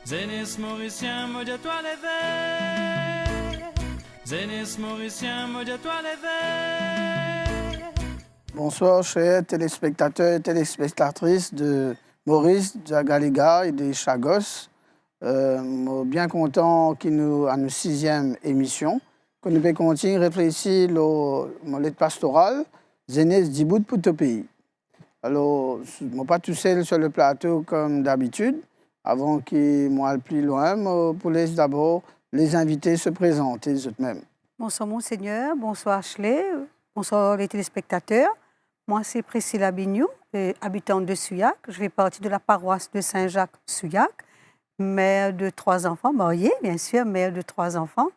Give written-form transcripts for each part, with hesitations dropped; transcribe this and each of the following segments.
Zénis mauricien, maudit toi les verts. Zénis mauricien, maudit toi les verts. Bonsoir, chers téléspectateurs et téléspectatrices de Maurice, de Galiga et de Chagos. Bien content qu'il nous à notre 6e émission, que nous pouvons continuer à réfléchir au lettre pastorale, Zénis Dibout pour tout pays. Alors, je ne suis pas tout seul sur le plateau comme d'habitude. Avant qu'il m'aille plus loin, pour laisser d'abord les invités se présenter eux-mêmes. Bonsoir Monseigneur, bonsoir Ashley, bonsoir les téléspectateurs. Moi c'est Priscilla Bignou, habitante de Souillac. Je fais partie de la paroisse de Saint-Jacques-Souillac, mère de 3 enfants, mariée bien sûr, mère de 3 enfants.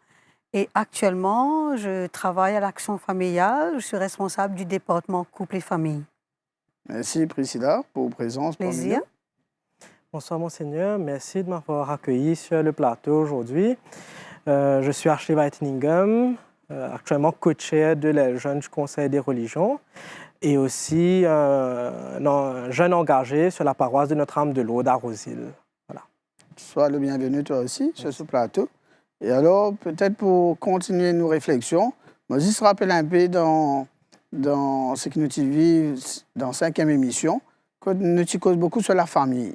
Et actuellement, je travaille à l'Action familiale, je suis responsable du département couple et famille. Merci Priscilla pour votre présence. Plaisir. Bonsoir Monseigneur, merci de m'avoir accueilli sur le plateau aujourd'hui. Je suis Ashley Whiteningham, actuellement co-chair de les jeunes du Conseil des religions et aussi un jeune engagé sur la paroisse de Notre-Dame de Lourdes à Rosil. Voilà. Sois le bienvenu toi aussi sur ce plateau. Et alors, peut-être pour continuer nos réflexions, moi je rappelle un peu dans ce que nous vivons dans la 5e émission, que nous cause beaucoup sur la famille.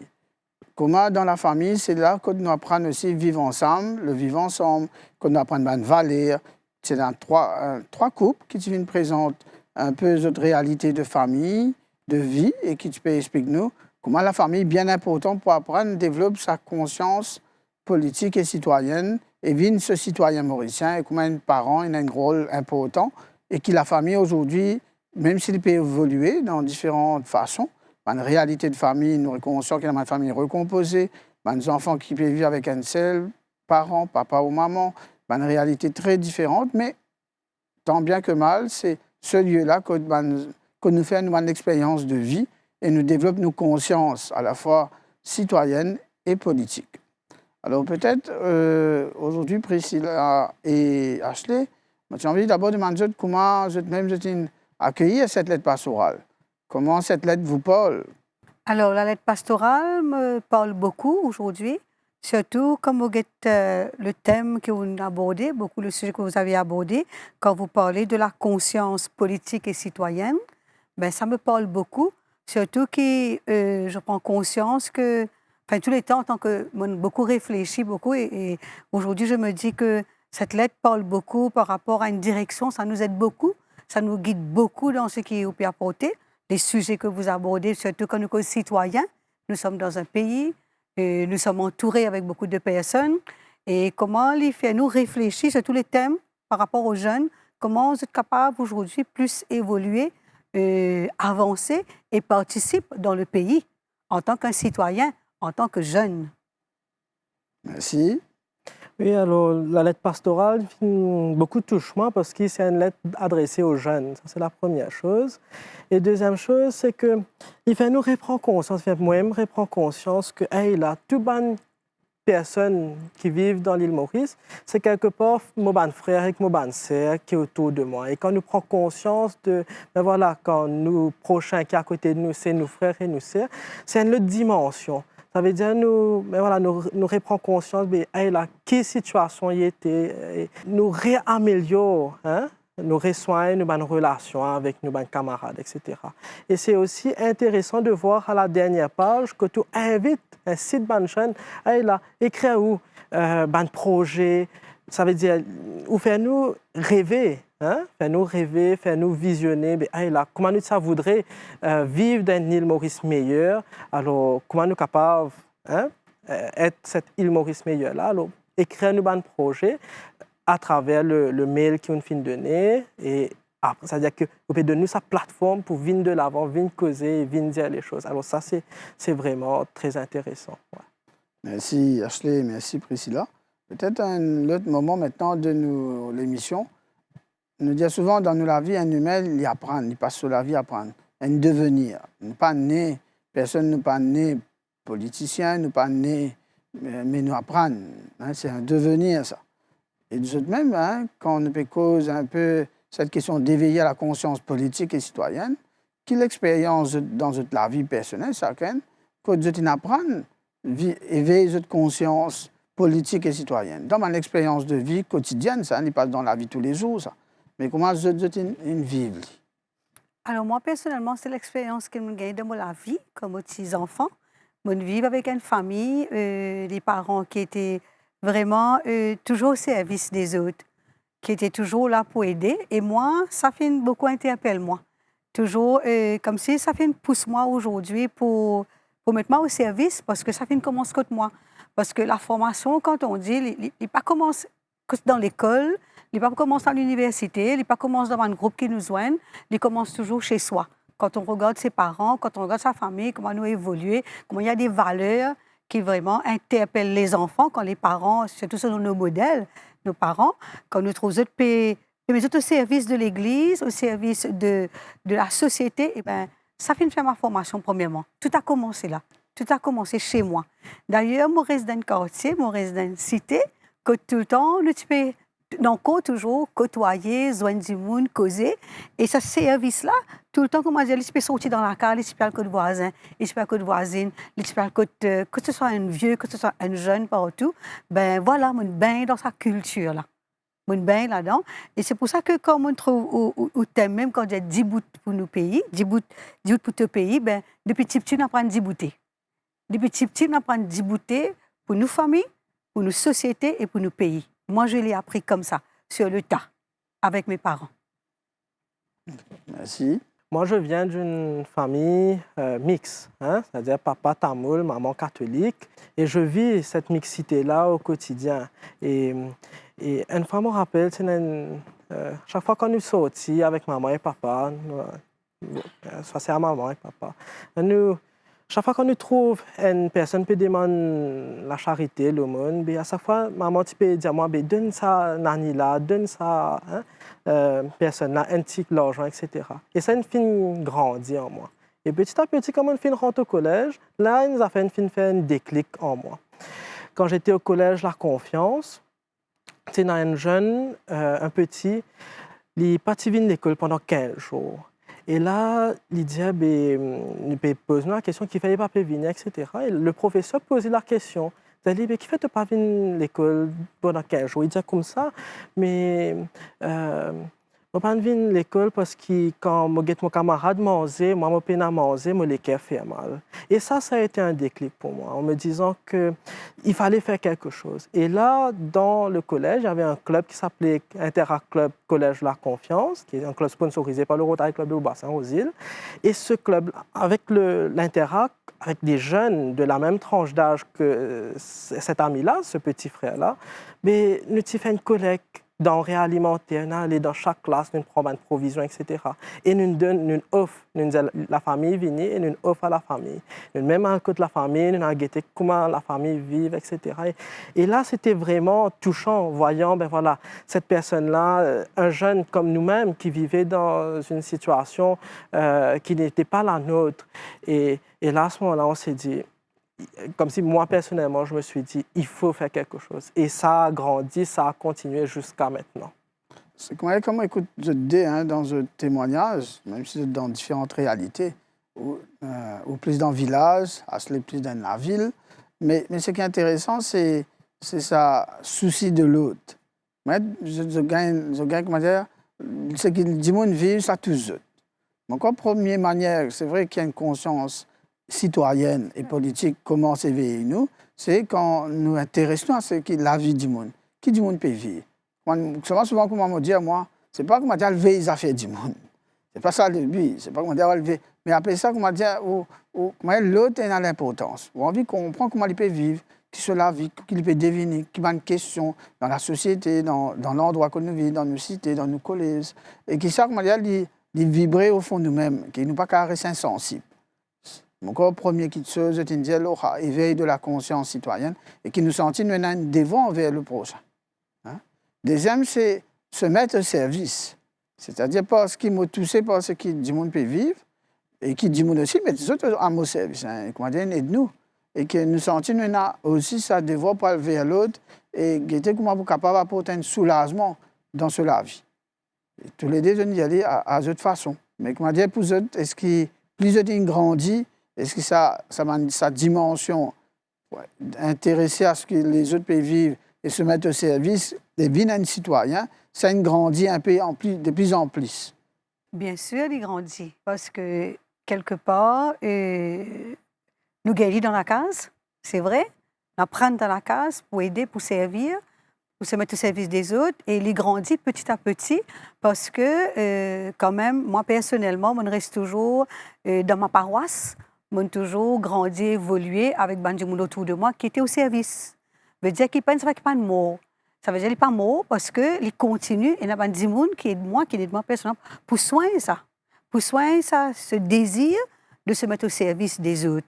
Comment dans la famille, c'est là que nous apprenons aussi à vivre ensemble, le vivre ensemble, que nous apprenons à valeur. C'est dans trois couples qui nous présentent un peu notre réalité de famille, de vie, et qui peut expliquer nous comment la famille est bien importante pour apprendre à développer sa conscience politique et citoyenne, et vivre ce citoyen mauricien, et comment un parent a un rôle important, et que la famille aujourd'hui, même s'il peut évoluer dans différentes façons, une réalité de famille, nous sommes conscients qu'il y a une famille recomposée, des enfants qui peuvent vivre avec un seul parent, papa ou maman, une réalité très différente, mais tant bien que mal, c'est ce lieu-là que nous faisons une expérience de vie et nous développons nos consciences à la fois citoyennes et politiques. Alors peut-être aujourd'hui, Priscilla et Ashley, j'ai envie d'abord de demander comment vous-même vous êtes accueillis à cette lettre pastorale. Comment cette lettre vous parle? Alors, la lettre pastorale me parle beaucoup aujourd'hui, surtout comme vous êtes le thème que vous abordez, beaucoup le sujet que vous avez abordé, quand vous parlez de la conscience politique et citoyenne, ben, ça me parle beaucoup, surtout que je prends conscience que, enfin, tous les temps, en tant que beaucoup réfléchi, beaucoup, et aujourd'hui, je me dis que cette lettre parle beaucoup par rapport à une direction, ça nous aide beaucoup, ça nous guide beaucoup dans ce qui est apporté. Les sujets que vous abordez, surtout quand nous sommes citoyens, nous sommes dans un pays, et nous sommes entourés avec beaucoup de personnes, et comment les faire nous réfléchir sur tous les thèmes par rapport aux jeunes, comment vous êtes capable aujourd'hui plus évoluer, avancer et participer dans le pays en tant qu'un citoyen, en tant que jeune. Merci. Oui, alors la lettre pastorale, beaucoup touche moi parce que c'est une lettre adressée aux jeunes. Ça, c'est la première chose. Et deuxième chose, c'est que il fait nous reprendre conscience, moi-même reprendre conscience que là, toutes les personnes qui vivent dans l'île Maurice, c'est quelque part mon frère et mon sœur qui est autour de moi. Et quand nous prenons conscience de, ben voilà, quand nous prochains qui est à côté de nous, c'est nos frères et nos sœurs, c'est une autre dimension. Ça veut dire nous reprendre conscience de quelle situation il était, nous réaméliorons, nous resoignons nos relations avec nos camarades, etc. Et c'est aussi intéressant de voir à la dernière page que tu invites un site de jeunes à écrire un projet. Ça veut dire, ou faire-nous rêver, faire-nous rêver, faire-nous visionner. Comment nous ça voudrait vivre dans une île Maurice meilleure. Alors, comment nous capables être cette île Maurice meilleure là. Alors, écrire nous un projet à travers le mail qu'on nous donner et après, c'est-à-dire que vous pouvez donner sa plateforme pour venir de l'avant, venir causer, venir dire les choses. Alors ça, c'est vraiment très intéressant. Ouais. Merci Ashley, merci Priscilla. Peut-être un autre moment maintenant de l'émission. Nous disons souvent dans la vie, un humain, il apprend, il passe sur la vie à apprendre, un devenir. Nous pas né, personne n'est pas né politicien, nous pas né, mais nous apprendre. C'est un devenir, ça. Et de même, quand on peut causer un peu cette question d'éveiller à la conscience politique et citoyenne, quelle expérience dans la vie personnelle, chacun, que nous apprendre éveiller votre conscience politique et citoyenne. Dans mon expérience de vie quotidienne, ça n'est pas dans la vie tous les jours, ça. Mais comment je une vie? Alors moi, personnellement, c'est l'expérience que j'ai gagnée dans la vie, comme petits enfants. Je vivre avec une famille, des parents qui étaient vraiment toujours au service des autres, qui étaient toujours là pour aider. Et moi, ça fait beaucoup interpelle moi. Toujours comme si ça fait une pousse moi aujourd'hui pour mettre moi au service, parce que ça fait une commence contre moi. Parce que la formation, quand on dit, il n'est pas commence dans l'école, il n'est pas commence dans l'université, il n'est pas commence dans un groupe qui nous joigne, il commence toujours chez soi. Quand on regarde ses parents, quand on regarde sa famille, comment nous évoluer, comment il y a des valeurs qui vraiment interpellent les enfants, quand les parents, surtout sur nos modèles, nos parents, quand nous trouvons au service de l'Église, au service de la société, eh ben, ça fait faire ma formation premièrement. Tout a commencé là. Tout a commencé chez moi. D'ailleurs, je reste dans un quartier, je reste dans une cité, que tout le temps, nous pouvons toujours côtoyer, joindre du monde, causer. Et ce service-là, tout le temps, comme on dit, il peut sortir dans la carte, il peut aller côté voisin, il peut aller côté voisine, il peut aller côté, que ce soit un vieux, que ce soit un jeune, partout. Ben voilà, on bain dans sa culture là. On bain là-dedans. Et c'est pour ça que quand on trouve au thème, même quand il y a 10 bouts pour nos pays, 10 bouts pour ton pays, ben, depuis petit, on apprend 10 bouteilles. Depuis petit, on apprend 10 bouteilles pour nos familles, pour nos sociétés et pour nos pays. Moi, je l'ai appris comme ça, sur le tas, avec mes parents. Merci. Moi, je viens d'une famille mixte, hein? C'est-à-dire papa tamoul, maman catholique. Et je vis cette mixité-là au quotidien. Et une fois, je me rappelle, chaque fois qu'on nous sortit avec maman et papa, soit c'est à maman et papa, chaque fois qu'on nous trouve une personne peut demander la charité, l'aumône, à chaque fois, maman peut dire moi, donne ça nani là, donne ça personne là, un petit l'argent, etc. Et ça une fin grandit en moi. Et petit à petit, comme une fin rentre au collège, là, il nous a fait une fin faire un déclic en moi. Quand j'étais au collège, la confiance, c'est dans un jeune, un petit, il n'est pas à l'école pendant 15 jours. Et là, il disait, il pose la question qu'il ne fallait pas venir, etc. Et le professeur posait la question. Il dit, qui fait de pas venir à l'école pendant 15 jours? Il disait comme ça, mais je ne pas venir à l'école parce que quand mon camarade mangeait, moi, je peine à manger, mon cœur fait mal. Et ça a été un déclic pour moi, en me disant qu'il fallait faire quelque chose. Et là, dans le collège, il y avait un club qui s'appelait Interact Club Collège de la Confiance, qui est un club sponsorisé par le Rotary Club de Bassin aux îles. Et ce club, avec l'Interact, avec des jeunes de la même tranche d'âge que cet ami-là, ce petit frère-là, mais nous avons fait une collecte denrées alimentaires, nous allons dans chaque classe, nous prenons une provision, etc. Et nous donnons une offre, la famille vient et nous offre à la famille. Nous même à côté de la famille, nous avons guetté comment la famille vit, etc. Et là, c'était vraiment touchant, voyant, ben voilà, cette personne-là, un jeune comme nous-mêmes qui vivait dans une situation qui n'était pas la nôtre. Et là, à ce moment-là, on s'est dit, comme si moi, personnellement, je me suis dit, il faut faire quelque chose. Et ça a grandi, ça a continué jusqu'à maintenant. C'est comment écoute, je dis dans un témoignage, même si c'est dans différentes réalités, ou plus dans le village, à ce plus dans la ville, mais ce qui est intéressant, c'est ça souci de l'autre. Je gagne, comment dire, ce qu'il dit, mon vie, ça tous autres. Donc, en première manière, c'est vrai qu'il y a une conscience citoyenne et politique commence à éveiller nous, c'est quand nous intéressons à ce qui la vie du monde. Qui du monde peut vivre? Souvent, comment me dire, moi, c'est pas comment dire lever les affaires du monde. C'est pas ça le but. C'est pas comment dire lever. Mais après ça, comment dire, l'autre a l'importance. On a envie qu'on comprenne comment il peut vivre, qui se la vie, qu'il peut deviner, qui a une question dans la société, dans l'endroit que nous vivons, dans nos cités, dans nos collèges. Et qui ça, comment dire, il vibrer au fond de nous-mêmes, qui nous pas qu'à rester insensible. Encore premier qui chose, c'est une éveil de la conscience citoyenne et qui nous sentit nous un devoir envers le prochain. Deuxième, c'est se mettre au service. C'est-à-dire pas ce qui m'a touché, pas ce qui du monde peut vivre et qui du monde aussi, mais les autres à mon service. Comment dire, aide-nous. Et que nous sentons nous aussi ça devoir pour aller vers l'autre et guetter comment vous capable d'apporter un soulagement dans la vie. Et tous les deux, on y aller à cette façon. Mais comment dire, pour eux, est-ce que plus ils grandissent, est-ce que sa dimension ouais, intéressé à ce que les autres pays vivent et se mettre au service des vies d'un citoyen, ça grandit un peu de plus en plus. Bien sûr, il grandit. Parce que, quelque part, nous guéris dans la case, c'est vrai. On apprend dans la case pour aider, pour servir, pour se mettre au service des autres. Et il grandit petit à petit parce que, quand même, moi, personnellement, je reste toujours dans ma paroisse. Je toujours grandi, évolué avec des gens autour de moi qui étaient au service. Ça veut dire qu'il n'y a pas de mort. Ça veut dire qu'il n'y a pas de mort parce qu'il continue. Et il y a des gens qui aident moi, personnellement, pour soigner ça. Pour soigner ça, ce désir de se mettre au service des autres,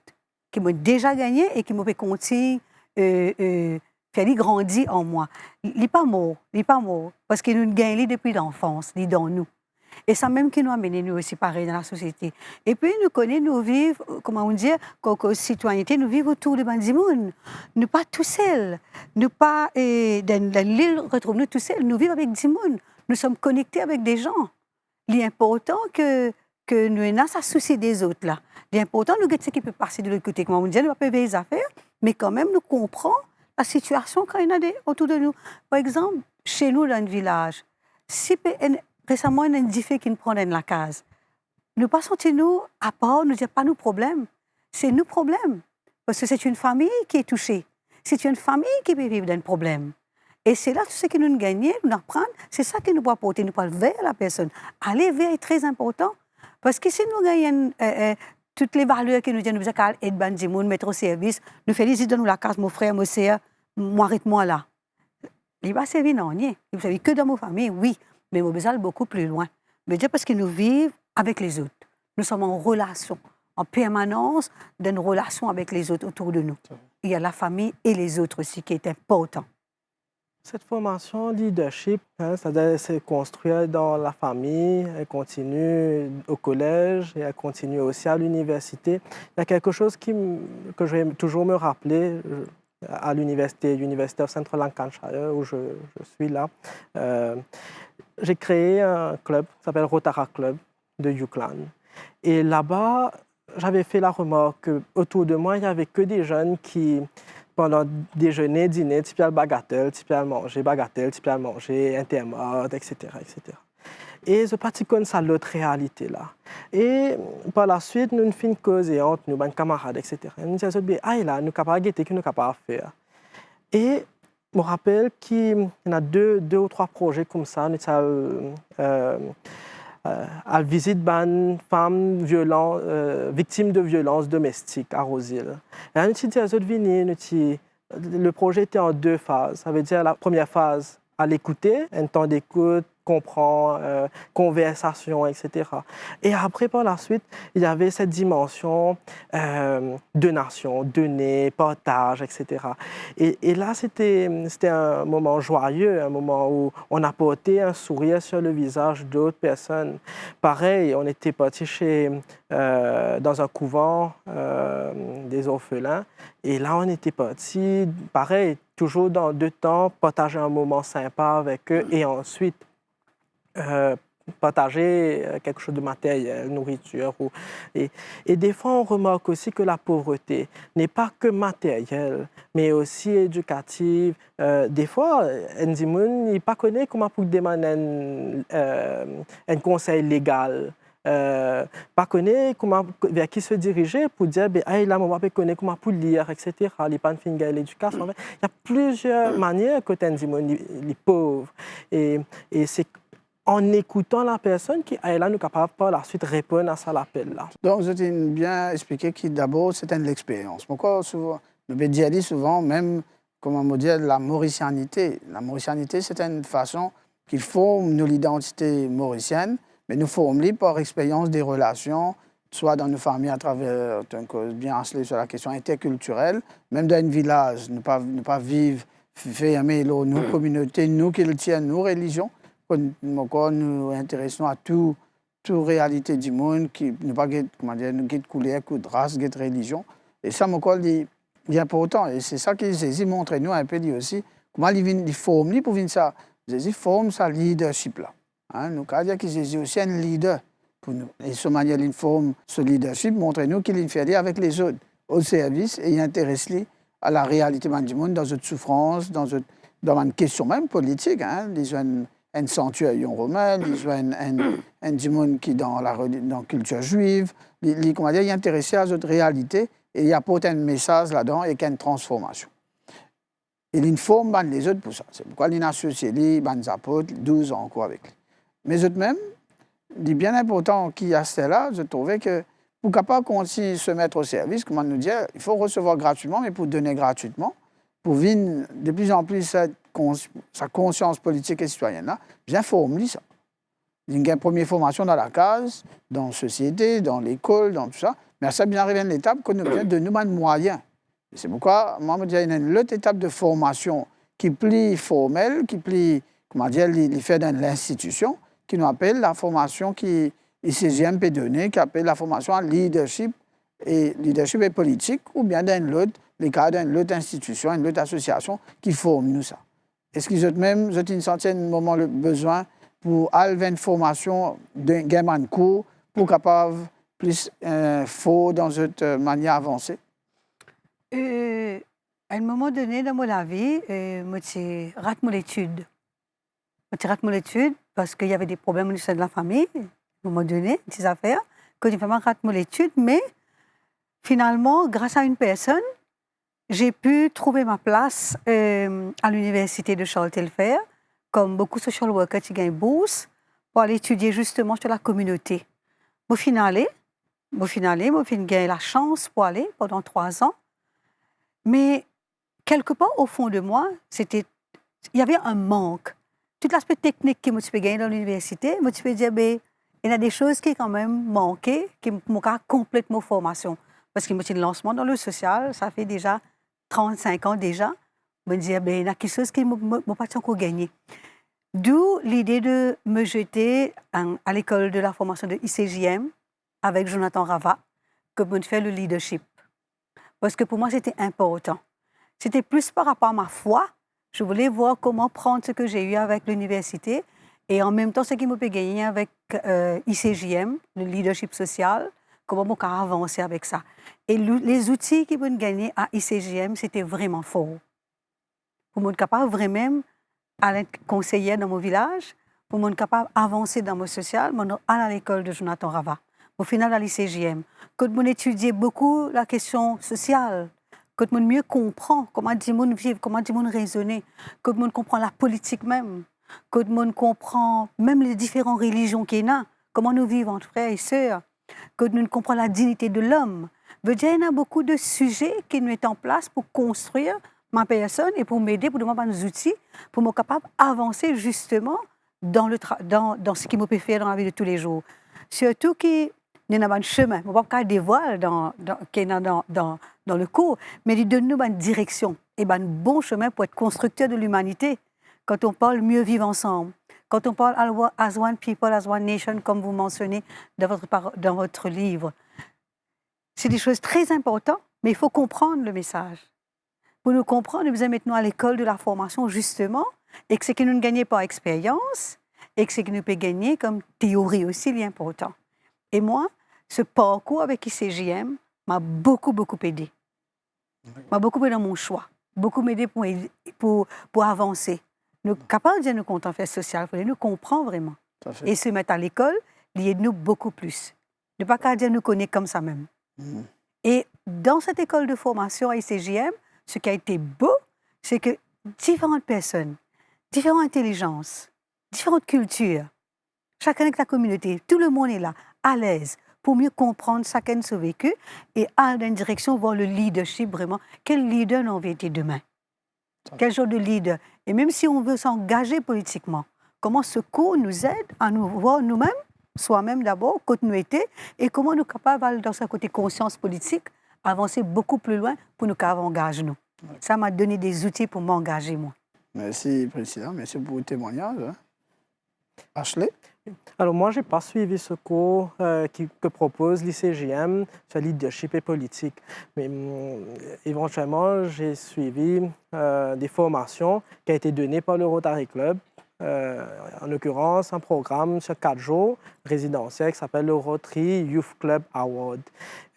qui m'ont déjà gagné et qui m'ont fait continuer, faire grandir en moi. Il n'est pas mort, parce qu'il nous gagne depuis l'enfance, il est dans nous. Et ça même qui nous a mené, nous aussi, pareil, dans la société. Et puis, nous connaissons, nous vivons, comment on dit, comme citoyenneté, nous vivons autour de Bandimoun. Nous pas tout seuls. Nous pas, dans l'île, retrouve-nous tout seuls. Nous vivons avec des gens. Nous sommes connectés avec des gens. Il est important que nous ayons ce souci des autres, là. Il est important, nous, ce qui peut passer de l'autre côté. Comme on dit, nous ne pouvons pas les affaires, mais quand même, nous comprenons la situation quand il y en a autour de nous. Par exemple, chez nous, dans le village, si récemment, il y a une difficulté qui nous prend dans la case. Nous pas sentir-nous à part, nous dire pas nos problèmes. C'est nos problèmes. Parce que c'est une famille qui est touchée. C'est une famille qui peut vivre dans un problème. Et c'est là tout ce que nous gagnons, nous apprendre, c'est ça qui nous doit porter, nous pas vers la personne. Aller vers est très important. Parce que si nous gagnons toutes les valeurs que nous disons, nous disons, aider les gens, mettre au service, nous félicitons nous la case, mon frère, mon sœur, moi, arrête-moi là. Il va servir non, il va servir que dans ma famille, oui. Mais nous besoin beaucoup plus loin. Mais dire parce que nous vivons avec les autres. Nous sommes en relation, en permanence, dans une relation avec les autres autour de nous. Il y a la famille et les autres aussi qui est important. Cette formation leadership, c'est-à-dire se construire dans la famille, elle continue au collège et elle continue aussi à l'université. Il y a quelque chose que je vais toujours me rappeler à l'université of Central Lancashire, où je suis là. J'ai créé un club qui s'appelle Rotara Club de Yuclan. Et là-bas, j'avais fait la remarque qu'autour de moi, il n'y avait que des jeunes qui, pendant déjeuner, dîner, tu peux bagatelle, tu peux manger, bagatelle, tu peux manger, intermode, etc., etc. Et je pratique comme ça l'autre réalité-là. Et par la suite, nous finissons causer entre nous, nos camarades, etc. Et nous disons, ah là, nous sommes capables de guetter, nous sommes capables de faire. Et je me rappelle qu'il y a deux ou trois projets comme ça. Nous sommes à visite d'une femme victime de violences domestiques à Rosil. Et nous avons dit à venir, le projet était en deux phases. Ça veut dire la première phase, à l'écouter, un temps d'écoute, comprendre, conversation, etc. Et après, par la suite, il y avait cette dimension donation, donner, partage, etc. Et là, c'était un moment joyeux, un moment où on a porté un sourire sur le visage d'autres personnes. Pareil, on était parti dans un couvent des orphelins. Et là, on était parti, pareil, toujours dans 2 temps, partager un moment sympa avec eux et ensuite partager quelque chose de matériel, nourriture. Et des fois, on remarque aussi que la pauvreté n'est pas que matérielle, mais aussi éducative. Des fois, Ndimoun n'est pas connu comment pour demander un conseil légal. Pas connaître vers qui se diriger pour dire là on va pas connaître comment pour lire, etc. Les pas finger l'éducation. Il y a plusieurs manières que les pauvres et c'est en écoutant la personne qui est là nous capable par la suite répondre à ça l'appel là. Donc vous avez bien expliqué que d'abord c'était l'expérience. Pourquoi souvent nous dit souvent même comment on dit la mauricianité. La mauricianité c'est une façon qui forme nous l'identité mauricienne. Mais nous formons par expérience des relations, soit dans nos familles à travers, bien enseigné sur la question interculturelle, même dans un village, ne pas vivre fermé, nos communautés, nous qui le tiennent, nos religions, nous intéressons à toute réalité du monde, qui ne pas nous guide couleur, coup de race, guide religion. Et ça, est important. Et c'est ça que Jésus montre nous un peu aussi, comment il forme pour venir ça. Jésus forme sa leadership là. Nous avons dit que Jésus aussi un leader pour nous. Et ce manière, il forme ce leadership, montre-nous qu'il est fait avec les autres, au service, et il intéresse à la réalité du monde, dans une souffrance, dans une question même politique. Hein. Les jeunes un sanctuaire romain, ils ont un monde qui dans la culture juive, comment dire, ils sont intéressés à cette réalité et ils apportent un message là-dedans et une transformation. Il informe les autres pour ça. C'est pourquoi ils associent les apôtres 12 ans encore avec lui. Mais eux même, il est bien important qu'il y a cela, je trouvais que pour capable continuer se mettre au service, comment nous dire, il faut recevoir gratuitement, mais pour donner gratuitement, pour vivre de plus en plus sa conscience politique et citoyenne-là, bien former ça. Il y a une première formation dans la case, dans la société, dans l'école, dans tout ça, mais ça bien arrivé à une étape qu'on a besoin de nous moyens. C'est pourquoi, moi, je dis, il y a une autre étape de formation qui est plus formelle, qui est plus, comment dire, il fait dans l'institution, qui nous appelle la formation qui ICGM peut donner, qui appelle la formation en leadership et politique, ou bien dans l'autre, les cas d'une autre institution, une autre association qui forme nous ça. Est-ce qu'ils ont même, une centaine de moments le besoin pour avoir une formation d'un gamin de cours pour capable plus fort dans cette manière avancée? À un moment donné dans mon vie, moi, j'ai raté mon étude. J'ai raté mon étude parce qu'il y avait des problèmes au sein de la famille, à un moment donné, des affaires, que j'ai vraiment raté mon étude, mais finalement, grâce à une personne, j'ai pu trouver ma place à l'université de Charles Telfair, comme beaucoup de social workers qui gagnent bourse, pour aller étudier justement sur la communauté. Au final, j'ai gagné la chance pour aller pendant 3 ans. Mais quelque part, au fond de moi, il y avait un manque. Tout l'aspect technique que je peux gagner dans l'université, je peux dire, il y a des choses qui quand même manquaient, qui m'ont complètement formation. Parce que moi, le lancement dans le social, ça fait déjà 35 ans déjà. Je me disais, il y a quelque chose qui ne m'a pas encore gagné. D'où l'idée de me jeter à l'école de la formation de ICJM avec Jonathan Rava, que je fais le leadership. Parce que pour moi, c'était important. C'était plus par rapport à ma foi. Je voulais voir comment prendre ce que j'ai eu avec l'université et en même temps, ce qui me peut gagner avec ICJM, le leadership social, comment on peut avancer avec ça. Et les outils qui peuvent gagner à ICJM, c'était vraiment fort. Pour être capable vraiment aller conseiller dans mon village, pour être capable d'avancer dans mon social, aller à l'école de Jonathan Rava. Au final, à l'ICJM, quand on étudiait beaucoup la question sociale, quand on mieux comprend comment les gens vivent, comment les gens raisonnent, quand on comprend la politique même, quand on comprend même les différentes religions qu'il y a, comment nous vivons entre frères et sœurs, quand on comprend la dignité de l'homme. Il y a beaucoup de sujets qui nous mettent en place pour construire ma personne et pour m'aider, pour donner des outils, pour me capable d'avancer justement dans ce qui me peut faire dans la vie de tous les jours. Surtout qu'il y a un chemin. Je ne vais pas dévoiler dans le cours, mais il donne nous une direction et un bon chemin pour être constructeur de l'humanité. Quand on parle mieux vivre ensemble, quand on parle as one people, as one nation, comme vous mentionnez dans votre livre, c'est des choses très importantes, mais il faut comprendre le message. Pour nous comprendre, nous sommes maintenant à l'école de la formation, justement, et que ce que nous ne gagnons par expérience, et que ce que nous pouvons gagner comme théorie aussi, il est important. Et moi, ce parcours avec ICJM m'a beaucoup aidé. M'a beaucoup aidé dans mon choix, beaucoup aidé pour avancer. Nous sommes capables de dire nous comptons faire social, il faut nous comprendre vraiment. Et se mettre à l'école, il aide nous beaucoup plus. Ne pas qu'à dire nous connaître comme ça même. Et dans cette école de formation à ICJM, ce qui a été beau, c'est que différentes personnes, différentes intelligences, différentes cultures, chacun avec la communauté, tout le monde est là, à l'aise, pour mieux comprendre chacun de son vécu et aller dans une direction, voir le leadership vraiment. Quel leader nous avons été demain? Quel genre de leader? Et même si on veut s'engager politiquement, comment ce cours nous aide à nous voir nous-mêmes, soi-même d'abord, quand nous étions, et comment nous sommes capables, dans ce côté conscience politique, avancer beaucoup plus loin pour nous engager nous. Ça m'a donné des outils pour m'engager, moi. Merci, Président. Merci pour votre témoignage. Ashley? Alors, moi, je n'ai pas suivi ce cours que propose l'ICJM sur leadership et politique. Mais éventuellement, j'ai suivi des formations qui ont été données par le Rotary Club en l'occurrence un programme sur 4 jours résidentiel qui s'appelle le Rotary Youth Club Award,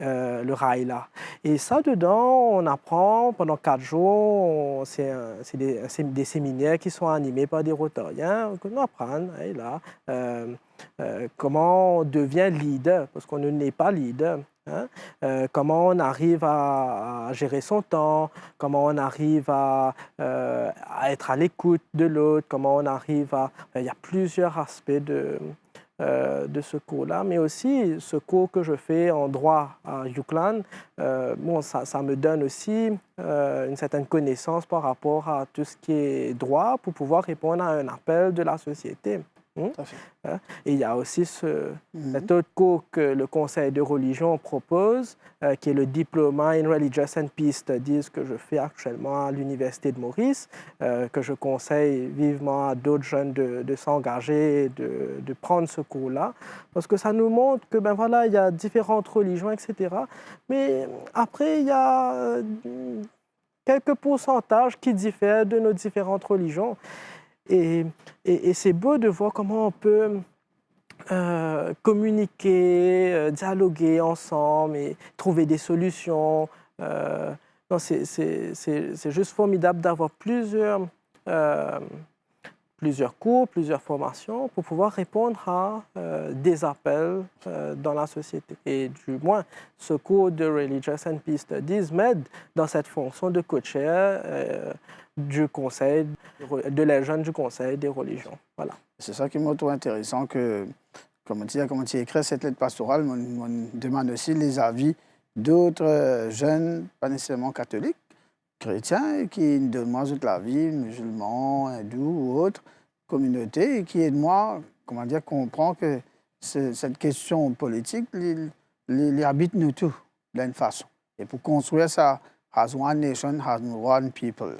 le RAILA. Et ça, dedans, on apprend pendant 4 jours, c'est des séminaires qui sont animés par des Rotariens, on apprend là, comment on devient leader, parce qu'on ne n'est pas leader. Comment on arrive à gérer son temps, comment on arrive à être à l'écoute de l'autre, comment on arrive à... Il y a plusieurs aspects de ce cours-là, mais aussi ce cours que je fais en droit à UCLan, bon, ça me donne aussi une certaine connaissance par rapport à tout ce qui est droit pour pouvoir répondre à un appel de la société. Tout à fait. Et il y a aussi cet autre cours que le Conseil de religion propose, qui est le Diploma in Religious and Peace Studies que je fais actuellement à l'Université de Maurice, que je conseille vivement à d'autres jeunes de s'engager et de prendre ce cours-là, parce que ça nous montre que ben voilà, il y a différentes religions, etc. Mais après, il y a quelques pourcentages qui diffèrent de nos différentes religions. Et c'est beau de voir comment on peut communiquer, dialoguer ensemble et trouver des solutions. Non, c'est juste formidable d'avoir plusieurs cours, plusieurs formations pour pouvoir répondre à des appels dans la société. Et du moins, ce cours de Religious and Peace Studies m'aide dans cette fonction de co-chair du conseil, de les jeunes du conseil des religions. Voilà. C'est ça qui me trouve intéressant, que, comme tu écris cette lettre pastorale, on demande aussi les avis d'autres jeunes, pas nécessairement catholiques, chrétiens, qui nous demandent toute la vie, musulmans, hindous ou autres communautés, et qui aident moi, comprendre que cette question politique les habite nous tous, d'une façon. Et pour construire ça, as one nation, as one people.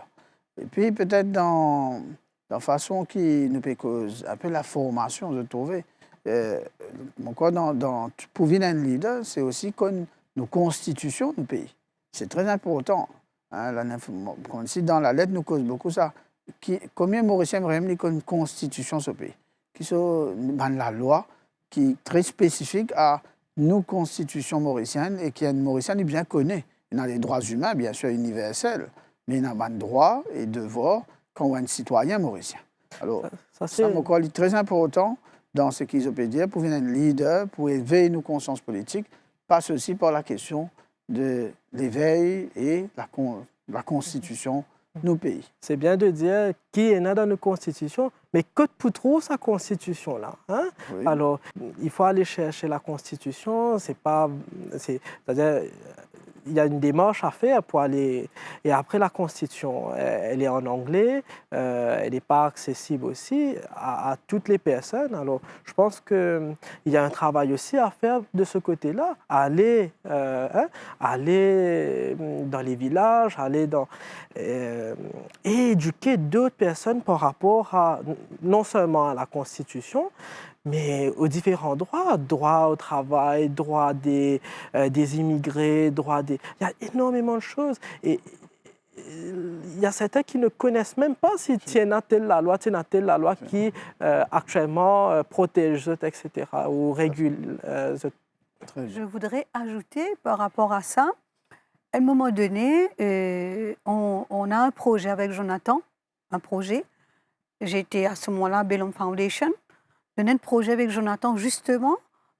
Et puis peut-être dans la façon qui nous peut causer un peu la formation, je trouvais. Pour venir un leader, c'est aussi comme nos constitutions du pays. C'est très important. Hein, ici, dans la lettre, nous cause beaucoup ça. Combien de Mauriciens aimeraient une constitution ce pays, qui sont dans la loi, qui est très spécifique à nos constitutions mauriciennes et qui est une Mauricienne bien connue. Il y a les droits humains, bien sûr, universels, mais il y a des droits et devoirs comme un citoyen mauricien. Alors, ça me semble très important dans ce qu'ils peuvent dire pour devenir un leader, pour éveiller nos consciences politiques, passe aussi par la question de l'éveil et la constitution de nos pays. C'est bien de dire qui est né dans nos constitutions, mais que pour trouver sa constitution-là, hein? Oui. Alors, il faut aller chercher la constitution, c'est-à-dire il y a une démarche à faire pour aller... Et après, la Constitution, elle est en anglais, elle n'est pas accessible aussi à toutes les personnes. Alors, je pense qu'il y a un travail aussi à faire de ce côté-là, aller dans les villages, et éduquer d'autres personnes par rapport non seulement à la Constitution, mais aux différents droits au travail, droit des immigrés, il y a énormément de choses. Et il y a certains qui ne connaissent même pas si tiennent à telle la loi qui actuellement protège, etc., ou régule. Je voudrais ajouter par rapport à ça, à un moment donné, on a un projet avec Jonathan, J'étais à ce moment-là à Bellum Foundation. On a un projet avec Jonathan justement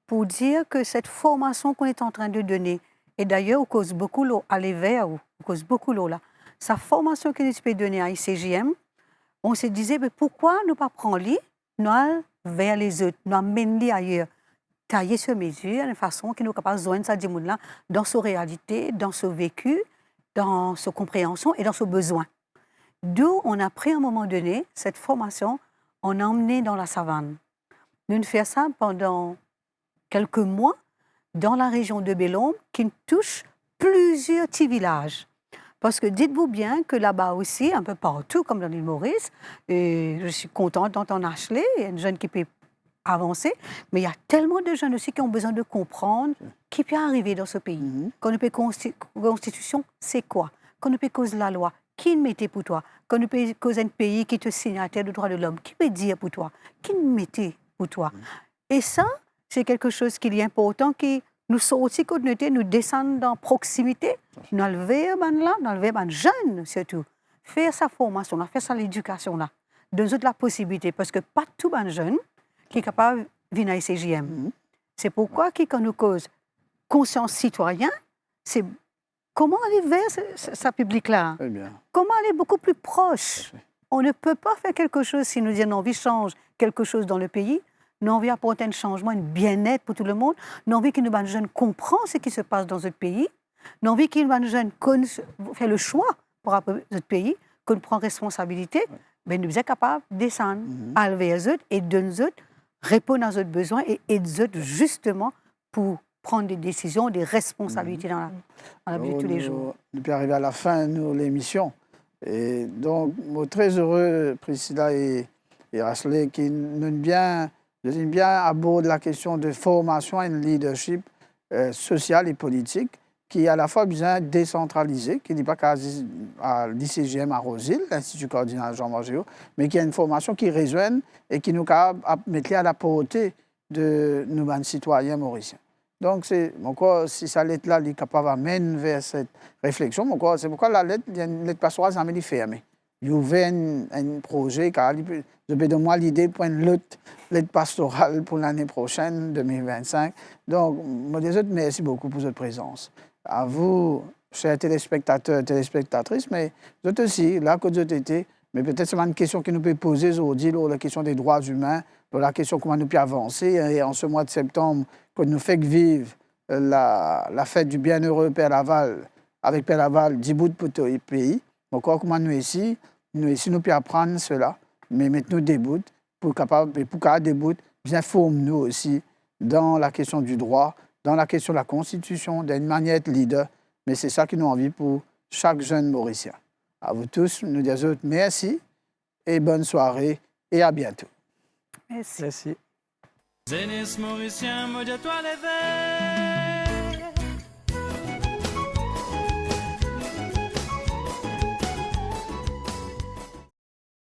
pour dire que cette formation qu'on est en train de donner, et d'ailleurs, on cause beaucoup l'eau à l'éveil, on cause beaucoup l'eau là, sa formation qu'on peut donner à ICJM, on se disait, mais pourquoi ne pas prendre lui, nous vers les autres, nous amener ailleurs, tailler sur mesure, de façon qui nous capable de joindre ça là dans sa réalité, dans son vécu, dans sa compréhension et dans son besoin. D'où on a pris à un moment donné cette formation, on a emmené dans la savane. Nous avons fait ça pendant quelques mois dans la région de Bellum, qui touche plusieurs petits villages. Parce que dites-vous bien que là-bas aussi, un peu partout, comme dans l'île Maurice, et je suis contente d'entendre Ashley, il y a une jeune qui peut avancer, mais il y a tellement de jeunes aussi qui ont besoin de comprendre qui peut arriver dans ce pays. Qu'on ne peut constitution, c'est quoi? Qu'on ne peut cause la loi, qui mettait pour toi? Quand nous causons un pays qui te signataire de droits de l'homme, qui peut dire pour toi? Qui mettait pour toi? Et ça, c'est quelque chose qui est important, qui nous sortit communauté, nous descendre dans proximité, nous enlever là, nous enlever les jeunes surtout. Faire sa formation, là, faire sa éducation là. Donner la possibilité, parce que pas tout les jeunes qui est capable de venir à ICJM. C'est pourquoi, quand nous cause conscience citoyenne, c'est comment aller vers ce public-là. Très bien. Comment aller beaucoup plus proche. On ne peut pas faire quelque chose si nous disons l'envie change quelque chose dans le pays. Nous avons apporter un changement, un bien-être pour tout le monde. Nous avons que nos jeunes comprennent ce qui se passe dans notre pays. Nous avons que nos jeunes fassent le choix pour notre pays, qu'on prend responsabilité. Mais nous sommes capables de descendre, aller vers eux et de nous répondre à nos besoins et aider eux justement pour prendre des décisions, des responsabilités dans la vie de tous les jours. Nous pouvons arriver à la fin de l'émission. Et donc, je suis très heureux, Priscilla et Rasley, qui nous bien abordent la question de formation et de leadership social et politique, qui est à la fois bien décentralisé, qui n'est pas qu'à l'ICGM à Rosil, l'Institut cardinal Jean Margéo, mais qui a une formation qui résonne et qui nous met à la portée de nos citoyens mauriciens. Donc, mon corps, si cette lettre-là est capable d'amener vers cette réflexion, c'est pourquoi la lettre, il y a une lettre pastorale, ça m'a fermée. Il y avait un projet, car je peux donner moi l'idée pour une lettre pastorale pour l'année prochaine, 2025. Donc, moi, merci beaucoup pour votre présence. À vous, chers téléspectateurs et téléspectatrices, mais vous êtes aussi là que vous étiez. Mais peut-être c'est une question que nous pouvons poser aujourd'hui, la question des droits humains, la question comment nous pouvons avancer. Et en ce mois de septembre, quand nous faisons vivre la fête du bienheureux Père Laval, avec Père Laval, 10 bouts pour tout le pays. Donc, comment nous pouvons apprendre cela, mais mettons des bouts pour capable des bouts, bien former-nous aussi dans la question du droit, dans la question de la Constitution, d'une manière de leader. Mais c'est ça que nous avons envie pour chaque jeune Mauricien. À vous tous, nous disons merci et bonne soirée et à bientôt. Merci. Merci. Zénis Mauricien, maudit toi les verts.